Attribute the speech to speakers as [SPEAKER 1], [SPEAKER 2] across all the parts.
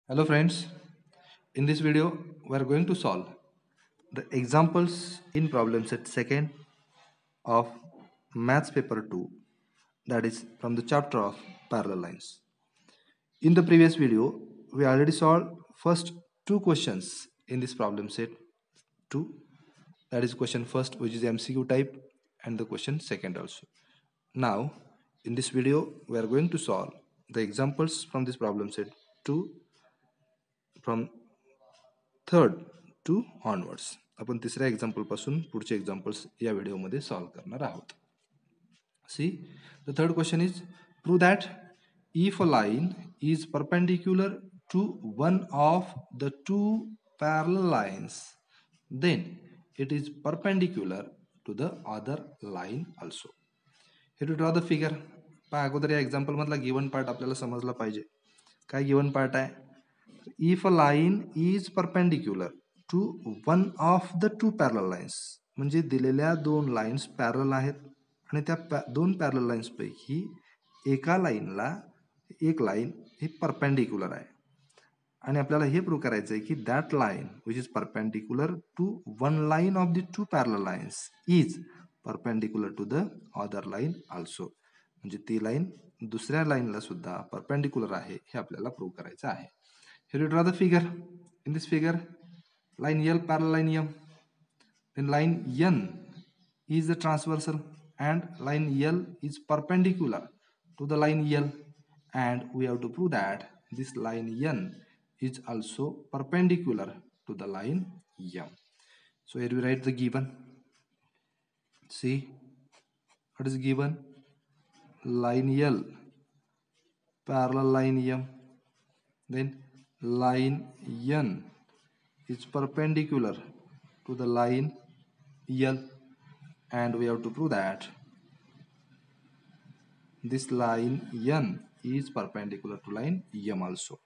[SPEAKER 1] Hello friends, in this video we are going to solve the examples in problem set second of maths paper 2, that is from the chapter of parallel lines. In the previous video we already solved first two questions in this problem set 2, that is question first which is MCQ type and the question second also. Now in this video we are going to solve the examples from this problem set 2 from third to onwards. आपण तिसऱ्या example पासून पुढचे examples या व्हिडिओमध्ये solve करणार आहोत. See the third question is prove that if a line is perpendicular to one of the two parallel lines then it is perpendicular to the other line also. हे to draw the figure. पहा अगोदर या example मधला given part आपल्याला समजला पाहिजे. काय given part आहे? if a line is perpendicular to one of the two parallel lines, म्हणजे दिलेल्या दोन लाइन्स पॅरलल आहेत आणि त्या दोन पॅरलल लाइन्स पैकी एका लाइनला एक लाइन ही परपेंडिक्युलर आहे आणि आपल्याला हे प्रूव्ह करायचं आहे की that line which is perpendicular to one line of the two parallel lines is perpendicular to the other line also. म्हणजे ती लाइन दुसऱ्या लाइनला सुद्धा परपेंडिक्युलर आहे हे आपल्याला प्रूव्ह करायचं आहे. Here you draw the figure. In this figure, line L parallel line M. Then line N is the transversal and line L is perpendicular to the line L, and we have to prove that this line N is also perpendicular to the line M. So here we write the given. See what is given? Line L parallel line M. Then line N is perpendicular to the line L, and we have to prove that this line N is perpendicular to line M also.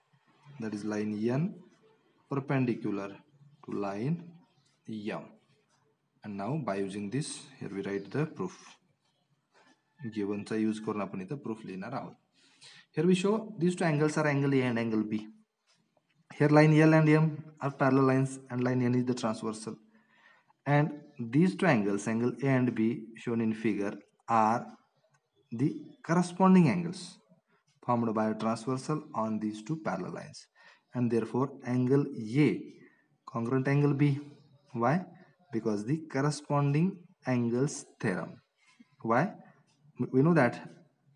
[SPEAKER 1] That is line N perpendicular to line M. And now by using this, here we write the proof. Given चा use करून आपण इथे proof लिहिणार आहोत. Here we show these two angles are angle A and angle B. Here line L and M are parallel lines and line N is the transversal. And these two angles, angle A and B shown in figure, are the corresponding angles formed by a transversal on these two parallel lines. And therefore angle A congruent angle B. Why? Because the corresponding angles theorem. Why? We know that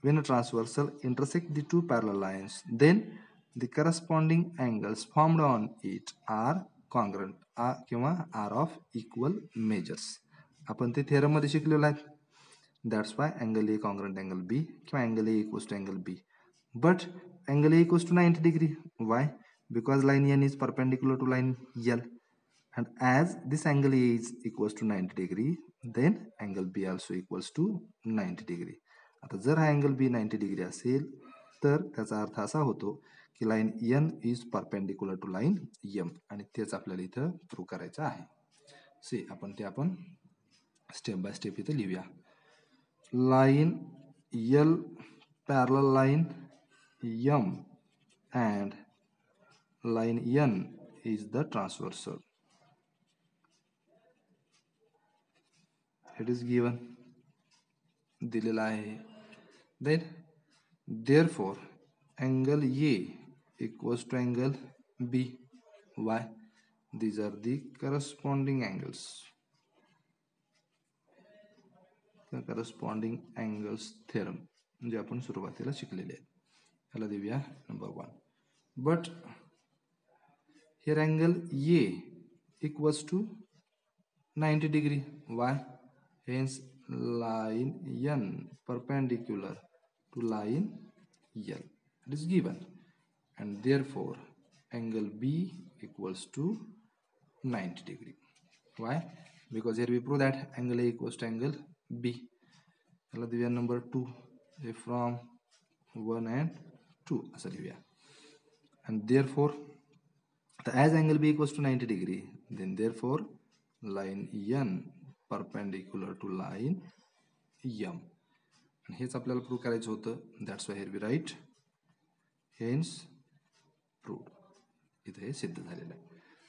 [SPEAKER 1] when a transversal intersect the two parallel lines, then the corresponding angles formed on it are congruent किंवा are of equal measures. आपण ते theorem मध्ये शिकलेलो आहे. That's why angle A congruent angle B किंवा angle A equals to angle B. But angle A equals to 90 degree. Why? Because line N is perpendicular to line L. And as this angle A is equals to 90 degree, then angle B also equals to 90 degree. आता जर हा angle B 90 degree असेल तर त्याचा अर्थ असा होतो की line N is perpendicular to line M, आणि तेच आपल्याला इथं प्रूव्ह करायचं आहे. सी आपण स्टेप बाय स्टेप इथं लिहूया. Line L parallel line M and line N is the transversal. It is given, दिलेला आहे. Then therefore angle A equals to angle B. Why? These are the corresponding angles. The corresponding angles theorem म्हणजे आपण सुरुवातीला शिकलेले आहेत. याला देऊया number 1. But here angle A equals to 90 degree. Why? Hence line N perpendicular to line L. It is given, and therefore angle B equals to 90 degree. Why? Because here we prove that angle A equals to angle B. याला देऊया number 2. From 1 and 2 असं लिहूया. And therefore as angle B equals to 90 degree, then therefore line N perpendicular to line M. आणि हेच आपल्याला prove करायचं होतं. That's why here we write hence proved. इथे हे सिद्ध झालेलं आहे.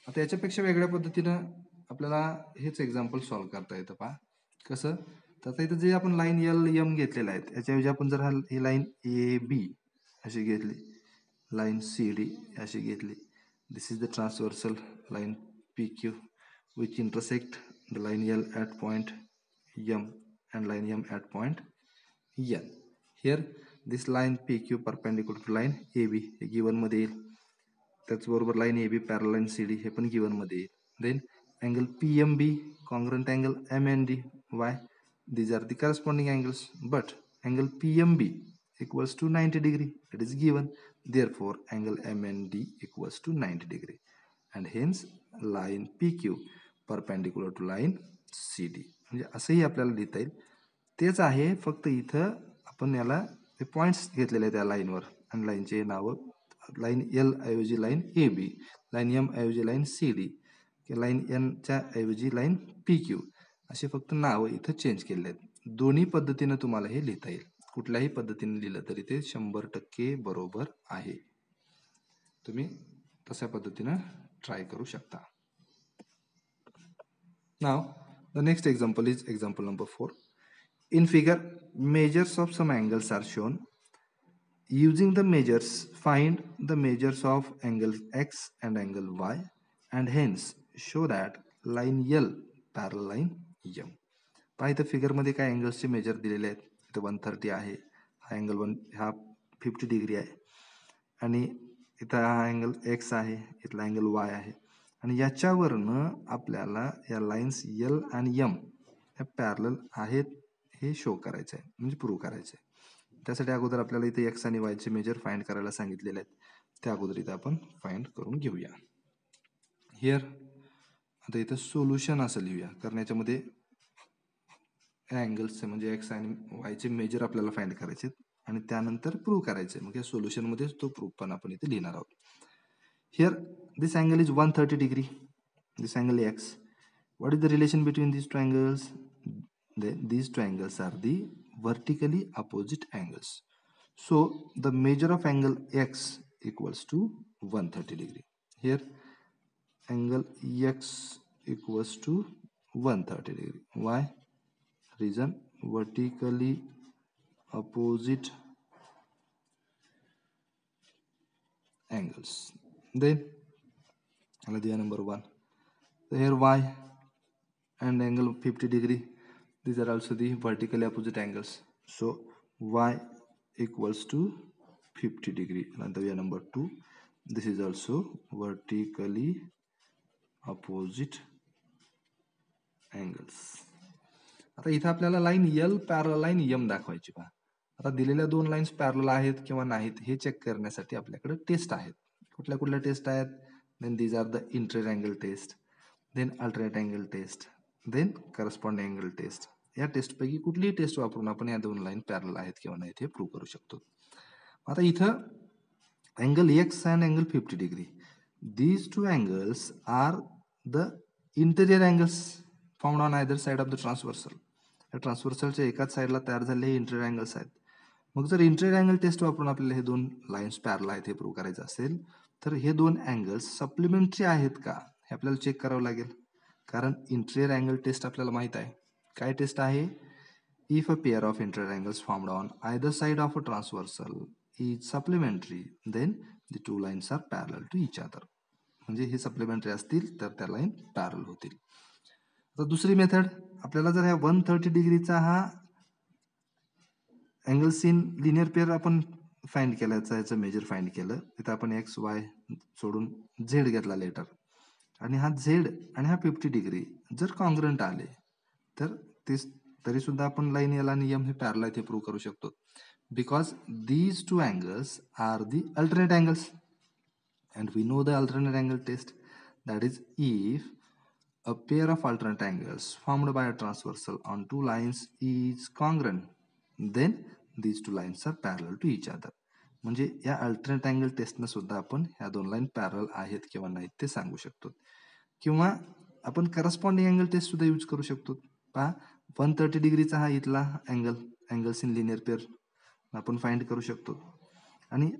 [SPEAKER 1] आता याच्यापेक्षा वेगळ्या पद्धतीनं आपल्याला हेच एक्झाम्पल सॉल्व्ह करता येतं. पहा कसं, तर आता इथं जे आपण लाईन एल एम घेतलेल्या आहेत याच्याऐवजी आपण जर ही लाईन ए बी अशी घेतली, लाईन सी डी अशी घेतली, this is the transversal line P Q which intersect the line L at point M and line M at point N. Here this line PQ perpendicular to line AB हे given मध्ये येईल. त्याचबरोबर line AB parallel line CD हे पण given मध्ये येईल. Then angle PMB congruent angle MND. Why? These are the corresponding angles, but angle PMB equals to 90 degree. It is given. Therefore angle MND equals to 90 degree. And hence line PQ perpendicular to line C D. म्हणजे असंही आपल्याला लिहिता येईल. तेच आहे, फक्त इथं आपण याला ते पॉईंट्स घेतलेले आहेत त्या लाईनवर आणि लाईनचे नावं लाईन एल ऐवजी line A B, line M ऐवजी लाईन सी डी, लाईन एनच्या ऐवजी लाईन पी क्यू असे फक्त नावं इथं चेंज केलेले आहेत. दोन्ही पद्धतीनं तुम्हाला हे लिहिता येईल. कुठल्याही पद्धतीने लिहिलं तरी ते 100% बरोबर आहे. तुम्ही तशा पद्धतीनं ट्राय करू शकता. Now, the next example is example number 4. In figure, measures of some angles are shown. Using the measures, find the measures of angle X and angle Y, and hence show that line L parallel line M. पहा इथं figure मध्ये काय अँगल्सचे major दिलेले आहेत. इथं 130 आहे, हा angle हा 50 डिग्री आहे, आणि इथं हा अँगल X आहे, इथला अँगल Y आहे, आणि याच्यावरनं आपल्याला या लाईन्स एल आणि एम ह्या पॅरलल आहेत हे शो करायचं आहे, म्हणजे प्रूव्ह करायचं आहे. त्यासाठी अगोदर आपल्याला इथे एक्स आणि वायचे मेजर फाइंड करायला सांगितलेले आहेत. त्या अगोदर इथं आपण फाइंड करून घेऊया. हिअर आता इथं सोल्युशन असं लिहूया, कारण याच्यामध्ये अँगल्सचे म्हणजे एक्स आणि वायचे मेजर आपल्याला फाइंड करायचे आणि त्यानंतर प्रूव्ह करायचे. मग या सोल्युशनमध्येच तो प्रूव्ह पण आपण इथे लिहिणार आहोत. Here this angle is 130 degree, this angle X. What is the relation between these two angles? These two angles are the vertically opposite angles. So the measure of angle X equals to 130 degree. Here angle X equals to 130 degree. Why? Reason vertically opposite angles. Then idea number 1. So here Y and angle 50 degree. These are also the vertically opposite angles. So Y equals to 50 degree. And idea number 2. This is also vertically opposite angles. आता इथं आपल्याला line L parallel line M दाखवायची. पहा आता दिलेल्या दोन lines parallel आहेत किंवा नाहीत हे चेक करण्यासाठी आपल्याकडे टेस्ट आहेत. कुठल्या कुठल्या टेस्ट आहेत? Then these are the inter angle test, then alternate angle test, then corresponding angle test. या टेस्टपैकी कुठलीही टेस्ट वापरून आपण या दोन लाईन पॅरलल आहेत किंवा नाहीत हे प्रूव्ह करू शकतो. आता इथं angle X and angle 50 degree, these two angles are the interior angles found on either side of the transversal. या ट्रान्सव्हर्सलच्या एकाच साईडला तयार झालेले हे इंटेरियर अँगल्स आहेत. मग जर इंटेरियर अँगल टेस्ट वापरून आपल्याला हे दोन लाईन्स पॅरलल आहेत हे प्रूव्ह करायचं असेल तर हे दोन अँगल्स सप्लिमेंटरी आहेत का हे आपल्याला चेक करावं लागेल. कारण इंटेरियर अँगल टेस्ट आपल्याला माहित आहे. काय टेस्ट आहे? If a pair of interior angles found on either side of a transversal is supplementary then the two lines are parallel to each other. म्हणजे हे सप्लिमेंटरी असतील तर त्या लाईन पॅरलल होतील. आता दुसरी मेथड, आपल्याला जर ह्या 130 डिग्रीचा हा अँगल्स इन लिनियर पेअर आपण फाइंड केला, याचं मेजर फाइंड केलं, तिथं आपण एक्स वाय सोडून झेड घेतला लेटर, आणि हा झेड आणि हा 50 डिग्री जर कॉन्ग्रंट आले तर ते तरी सुद्धा आपण लाईन एल आणि एम हे पॅरलल आहेत हे प्रूव्ह करू शकतो. Because these two angles are the alternate angles and we know the alternate angle test, that is if a pair of alternate angles formed by a transversal on two lines is congruent then these two lines are parallel to each other. म्हणजे या alternate angle टेस्टनं सुद्धा आपण ह्या दोन line parallel आहेत किंवा नाहीत ते सांगू शकतो. किंवा आपण करस्पॉन्डिंग अँगल टेस्ट सुद्धा यूज करू शकतो. पहा 130 डिग्रीचा हा इथला अँगल्स इन लिनियर पेअर आपण फाइंड करू शकतो, आणि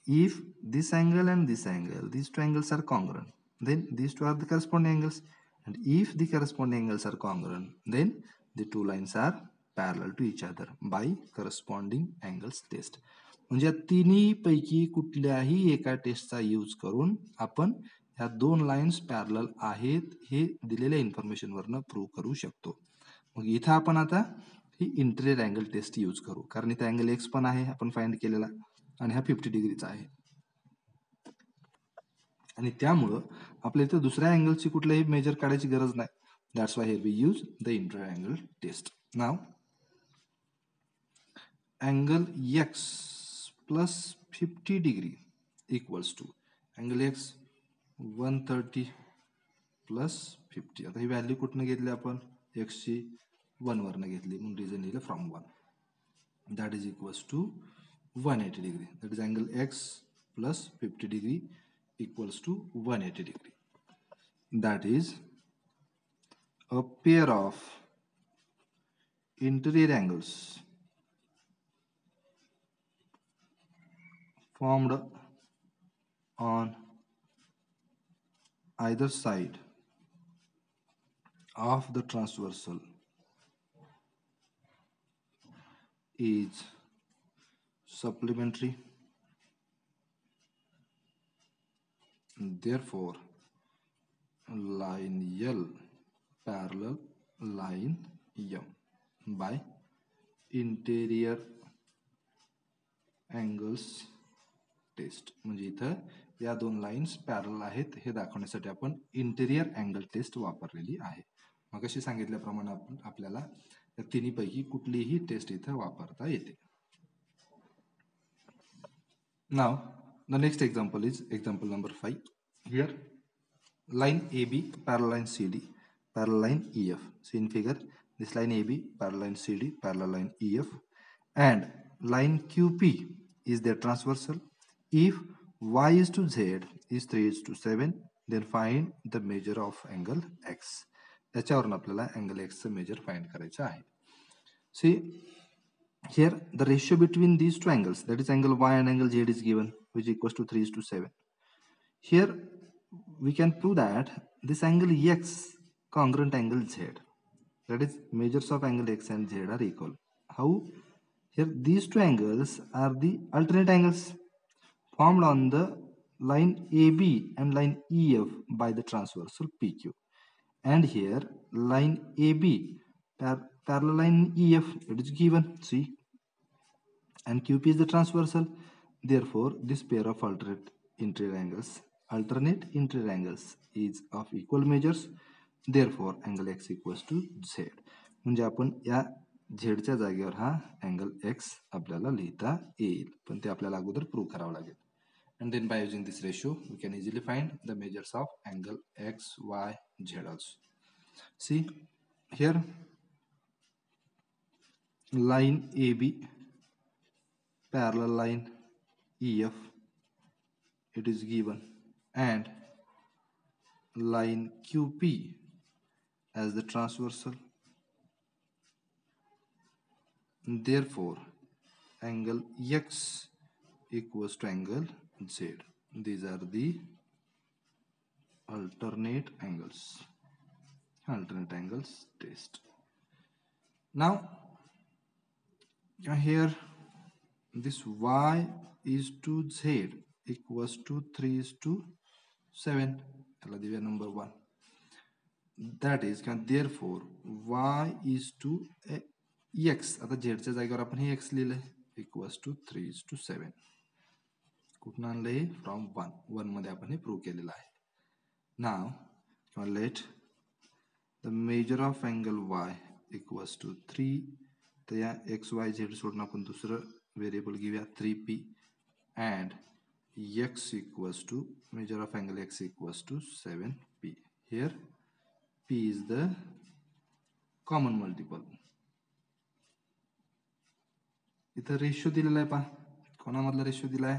[SPEAKER 1] if this angle and this angle, these two angles are congruent, then these two are the corresponding angles, and if the corresponding angles are congruent, then the two lines are parallel to each other by corresponding angles test. म्हणजे या तिन्ही पैकी कुठल्याही एका टेस्टचा use करून आपण ह्या दोन लाईन्स पॅरलल आहेत हे दिलेल्या इन्फॉर्मेशन वरनं प्रूव्ह करू शकतो. मग इथं आपण आता ही इंटिरियर अँगल टेस्ट यूज करू, कारण इथं अँगल एक्स पण आहे आपण फाइंड केलेला आणि हा 50 डिग्रीचा आहे, आणि त्यामुळं आपल्या इथं दुसऱ्या अँगलची कुठल्याही मेजर काढायची गरज नाही. That's why here we use the interior angle test. नाव angle x plus 50 degree equals to angle x 130 plus 50. आता ही व्हॅल्यू कुठनं घेतली आपण, x ची 1 वरनं घेतली, म्हणून रिझन लिहिलं from 1. That is equals to 180 degree. That is angle x plus 50 degree equals to 180 degree. That is a pair of interior angles formed on either side of the transversal is supplementary. Therefore, line L parallel line M by interior angles test. म्हणजे इथं या दोन lines parallel आहेत हे दाखवण्यासाठी आपण interior angle test वापरलेली आहे. मग अशी सांगितल्याप्रमाणे आपण आपल्याला या तिन्ही पैकी कुठलीही टेस्ट इथं वापरता येते. नाव the next example is example number 5. Here line AB parallel line CD parallel line EF. See in figure, this line AB parallel line CD parallel line EF, and line QP is their transversal. If y is to z is 3 is to 7, then find the measure of angle x. त्याच्यावरून आपल्याला angle x चं measure find करायचं आहे. See here the ratio between these two angles, that is angle y and angle z, is given, which equals to 3 is to 7. Here we can prove that this angle x congruent angle z, that is measures of angle x and z are equal. How? Here these two angles are the alternate angles formed on the line AB and line EF by the transversal PQ, and here line AB parallel line EF, it is given, see, and QP is the transversal. Therefore this pair of alternate interior angles is of equal measures. Therefore angle x equals to z. म्हणजे आपण या z च्या जागेवर हा angle x आपल्याला लिहिता येईल, पण ते आपल्याला अगोदर प्रूव्ह करावं लागेल. And then by using this ratio we can easily find the measures of angle x, y, z also. See here line AB parallel line EF, it is given, and line QP as the transversal. Therefore angle x equals to angle z. These are the alternate angles test. Now here this y is to z equals to 3 is to 7. number 1. That is, therefore y is to x. आता z च्या जागेवर आपण हे x लिहिलंय, equals to 3 is to 7. कुठून आणलंय, from 1 मध्ये आपण हे prove केलेलं आहे. Now let the major of angle y equals to 3. तर या x y z सोडून आपण दुसरं व्हेरिएबल घेऊया 3p, and x equals to measure of angle x equals to 7p. Here p is the common multiple. इथं ratio दिलेला आहे पहा, कोणामधला रेशो दिला आहे,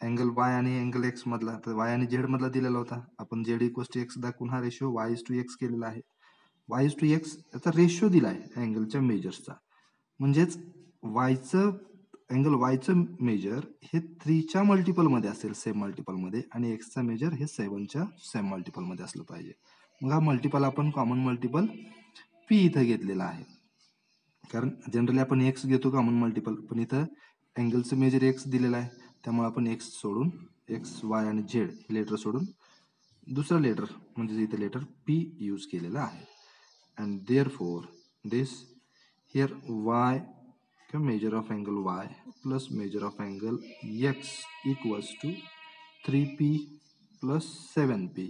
[SPEAKER 1] अँगल y आणि अँगल x मधला. तर y आणि z मधला दिलेला होता, आपण z इक्वल्स टू x दाखवून हा ratio y is to x केलेला आहे. y इज टू x याचा रेशो दिला आहे अँगलच्या मेजर्सचा, म्हणजेच y चं अँगल वायचं मेजर हे 3च्या मल्टिपलमध्ये असेल, सेम मल्टिपलमध्ये, आणि एक्सचा मेजर हे 7च्या सेम मल्टिपलमध्ये असलं पाहिजे. मग हा मल्टिपल आपण कॉमन मल्टिपल पी इथं घेतलेला आहे. कारण जनरली आपण एक्स घेतो कॉमन मल्टिपल, पण इथं अँगलचं मेजर एक्स दिलेलं आहे, त्यामुळे आपण एक्स सोडून एक्स वाय आणि झेड हे लेटर सोडून दुसरं लेटर म्हणजे इथे लेटर पी यूज केलेलं आहे. And therefore this here Y किंवा measure of angle Y plus measure of angle X equals to 3p plus 7p,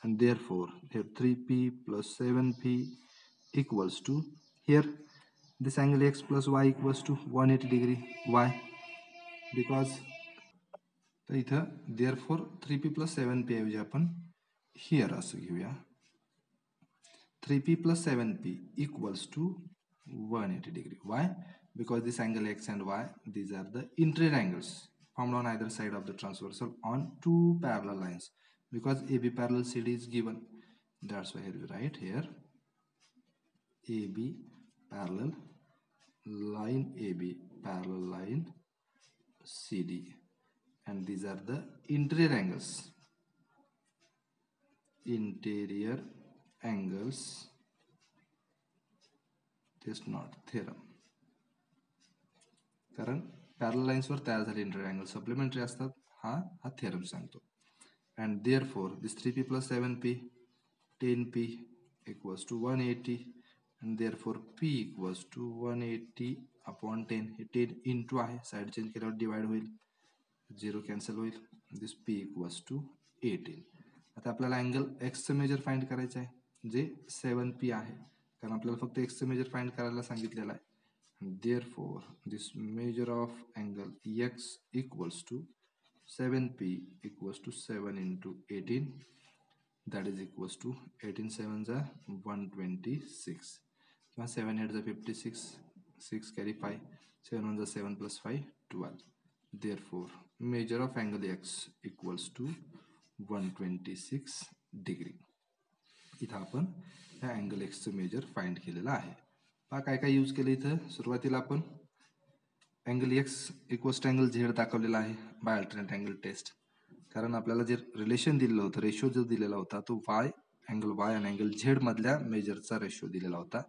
[SPEAKER 1] and therefore here 3p plus 7p equals to, here this angle x plus y equals to 180 degree. Why? Because तर इथं therefore 3p plus 7p ऐवजी आपण here असं घेऊया, 3p plus 7p equals to 180 degree. Why? Because this angle x and y, these are the interior angles formed on either side of the transversal on two parallel lines. Because AB parallel CD is given, that's why here we write here AB parallel line, AB parallel line CD, and these are the interior angles. Interior angles, this not theorem, कारण parallel लाईन्सवर तयार झाले interior angle supplementary असतात, हा theorem सांगतो. And therefore this 3p plus 7p, 10p equals to 180, and therefore p equals to 180 upon 10. Hey 10 into आहे, side change केल्यावर divide होईल, 0 cancel होईल, दिस p equals to 18. आता आपल्याला अँगल एक्सचं मेजर फाइंड करायचं आहे जे 7p आहे, कारण आपल्याला फक्त एक्सचं मेजर फाइंड करायला सांगितलेलं आहे. Therefore this measure of angle x equals to 7p equals to 7 into 18, that is equals to 18 7s are 126, 7 8s are 56, 6 carry 5, 7 1s are 7 plus 5 12. Therefore measure of angle x equals to 126 degree. इथं आपण ह्या angle एक्सचं measure find केलेलं आहे. पहा काय काय use केलं इथं. सुरुवातीला आपण angle X equals to angle Z दाखवलेला आहे बाय अल्टरनेट अँगल टेस्ट, कारण आपल्याला जे रिलेशन दिलेलं होतं, रेशो जो दिलेला होता तो वाय अँगल वाय आणि अँगल झेड मधल्या मेजरचा रेशो दिलेला होता.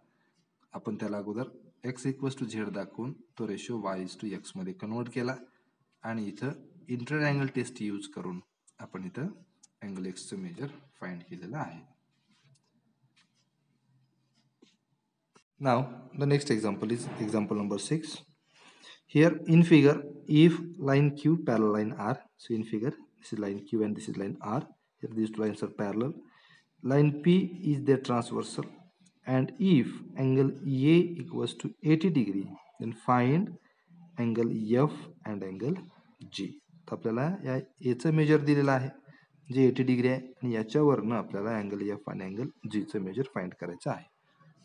[SPEAKER 1] आपण त्याला अगोदर एक्स इक्वल्स टू झेड दाखवून तो ratio Y is to X मध्ये कन्वर्ट केला, आणि इथं इंटीरियर अँगल टेस्ट यूज करून आपण इथं अँगल एक्सचं मेजर फाइंड केलेलं आहे. Now the next example is example number 6. Here in figure, if line Q parallel line R, so in figure this is line Q and this is line R, here these two lines are parallel, line P is their transversal, and if angle A equals to 80 degree, then find angle F and angle G. तर आपल्याला या एचं major दिलेलं आहे जे 80 degree आहे, आणि याच्यावरनं आपल्याला angle F आणि angle जीचं measure find करायचं आहे.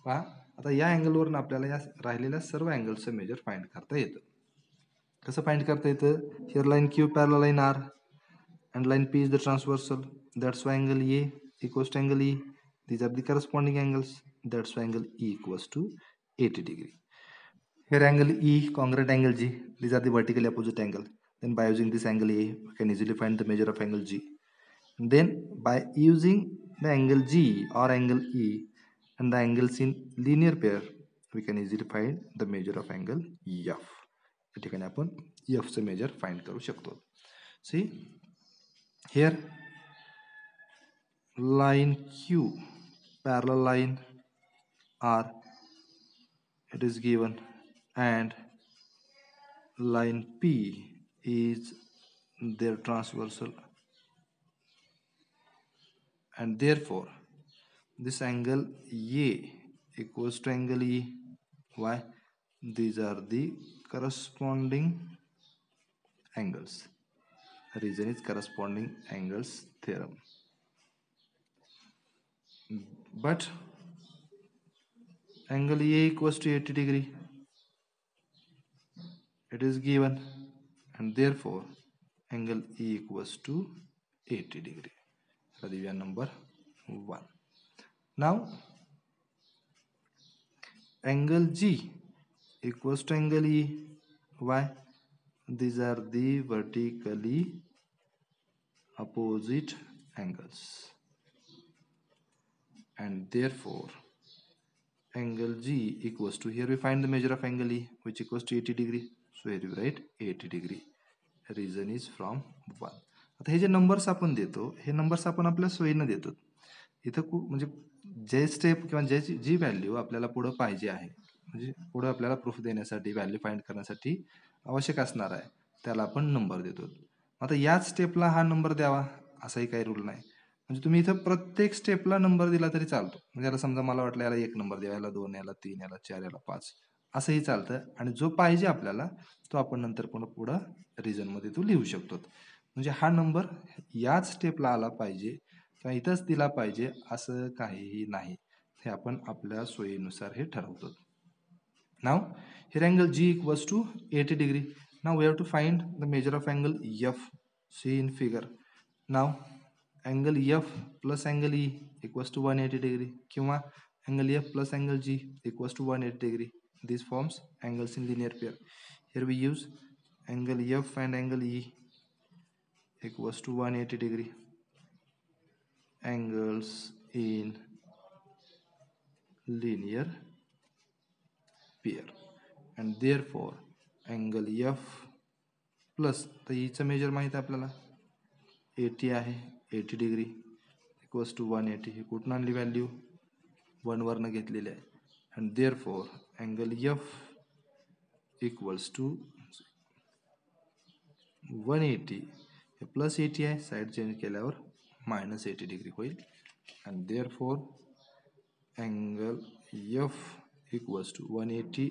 [SPEAKER 1] पहा आता या अँगलवरून आपल्याला या राहिलेल्या सर्व अँगलचं मेजर फाइंड करता येतं. कसं फाइंड करता येतं? Here line Q parallel line R and line P is the transversal, that's why angle A equals to angle E, these are the corresponding angles, that's why angle E equals to 80 degree. Here angle E congruent angle G, these are the vertically opposite angle. Then by using this angle A, we can easily find the measure of angle G. Then by using the angle G or angle E and the angles in linear pair, we can easily find the measure of angle F. या ठिकाणी आपण F चं measure find करू शकतो. See here line Q parallel line R, it is given, and line P is their transversal, and therefore this angle A equals to angle E. Why? These are the corresponding angles. The reason is corresponding angles theorem. But angle A equals to 80 degree, it is given, and therefore angle E equals to 80 degree. Radivya number 1. Now angle G equals to angle E. Why? these are the vertically opposite angles, and therefore angle G equals to, here we find the measure of angle E, which equals to 80 degree. So here we write 80 degree. Reason is from 1. आता हे जे numbers आपण देतो, हे numbers आपण आपल्या सोयीनं देतो. इथं म्हणजे जे step किंवा जी value आपल्याला पुढे पाहिजे आहे, म्हणजे पुढे आपल्याला प्रूफ देण्यासाठी, व्हॅल्यू फाइंड करण्यासाठी आवश्यक असणार आहे, त्याला आपण नंबर देतो. आता याच स्टेपला हा नंबर द्यावा असाही काही रूल नाही. म्हणजे तुम्ही इथं प्रत्येक स्टेपला नंबर दिला तरी चालतो. म्हणजे याला समजा मला वाटलं याला 1 नंबर द्यावा, याला 2, याला 3, याला 4, याला 5 असंही चालतं. आणि जो पाहिजे आपल्याला तो आपण नंतर पुढं रिझनमध्ये तो लिहू शकतो. म्हणजे हा नंबर याच स्टेपला आला पाहिजे किंवा इथंच दिला पाहिजे असं काहीही नाही. हे आपण आपल्या सोयीनुसार हे ठरवतो. Now here angle G equals to 80 degree. Now we have to find the measure of angle F. See in figure. Now angle F plus angle E equals to 180 degree. किंवा angle F plus angle G equals to 180 degree. This forms angles in linear pair. Here we use angle F and angle E equals to 180 degree. Angles in linear pair, and therefore angle F plus तर ईचं major माहित आहे आपल्याला 80 आहे, 80 degree equals to 180. हे कुठून आणली value? 1 वरनं घेतलेली आहे. and therefore angle F equals to 180. हे प्लस 80 आहे, साइड चेंज केल्यावर मायनस 80 डिग्री होईल. and therefore angle F equals to 180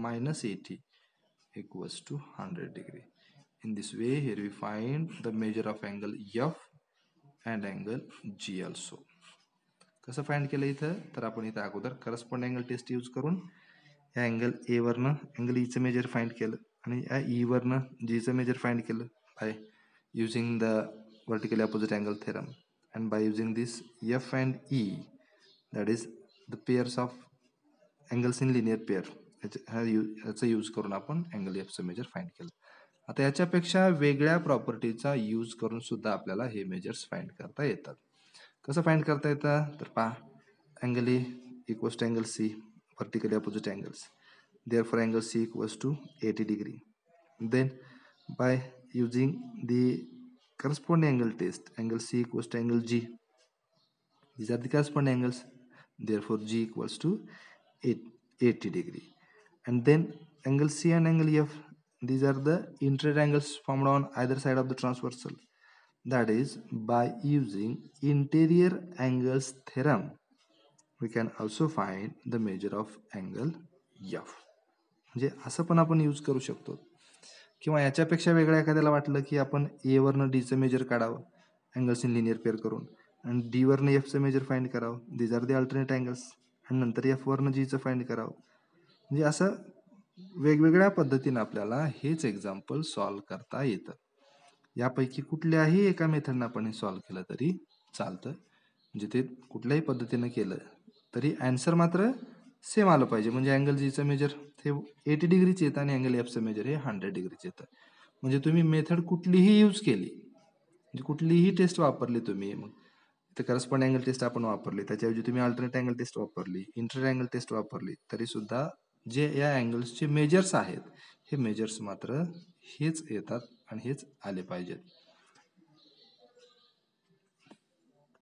[SPEAKER 1] minus 80 equals to 100 degree. In this way, here we find the measure of angle F and angle G also. कसं find केलं इथं? तर आपण इथं अगोदर करस्पॉन्डिंग अँगल टेस्ट यूज करून या अँगल ए वरनं अँगल ई चं मेजर फाइंड केलं आणि या ई वरनं जी चं मेजर फाइंड केलं bye using the vertically opposite angle theorem, and by using this F and E, that is the pairs of angles in linear pair, याचा use करून आपण अँगल एफ चं मेजर फाइंड केलं. आता याच्यापेक्षा वेगळ्या प्रॉपर्टीचा यूज करून सुद्धा आपल्याला हे मेजर्स फाइंड करता येतात. कसं फाइंड करता येतं? तर पहा, angle A equals to angle C, vertically opposite angles. Therefore angle C equals to 80 degree. Then by using the corresponding angle test, angle C equals to angle G. These are the corresponding angles. Therefore G equals to 80 degree. And then angle C and angle F, these are the interior angles formed on either side of the transversal. That is, by using interior angles theorem, we can also find the measure of angle F. म्हणजे असं पण आपण use करू शकतो. किंवा याच्यापेक्षा वेगळं एखाद्याला वाटलं की आपण ए वरनं डी चं मेजर काढावं अँगल्स इन लिनियर पेअर करून, आणि डी वरनं एफ चं मेजर फाइंड करावं, these are the alternate angles, आणि नंतर एफ वरनं जी चं फाइंड करावं. म्हणजे असं वेगवेगळ्या पद्धतीनं आपल्याला हेच एक्झाम्पल सॉल्व्ह करता येतं. यापैकी कुठल्याही एका मेथडनं आपण हे सॉल्व्ह केलं तरी चालतं. म्हणजे ते कुठल्याही पद्धतीनं केलं तरी आन्सर मात्र सेम आलं पाहिजे. म्हणजे अँगल जीचं मेजर हे 80 डिग्रीच येतं आणि अँगल एफचं मेजर हे 100 डिग्रीच येतं. म्हणजे तुम्ही मेथड कुठलीही यूज केली, म्हणजे कुठलीही टेस्ट वापरली तुम्ही, मग इथे करस्पॉन्डिंग अँगल टेस्ट आपण वापरली, त्याच्याऐवजी तुम्ही अल्टरनेट अँगल टेस्ट वापरली, इंटर अँगल टेस्ट वापरली, तरी सुद्धा जे या अँगल्सचे मेजर्स आहेत हे मेजर्स मात्र हेच येतात आणि हेच आले पाहिजेत.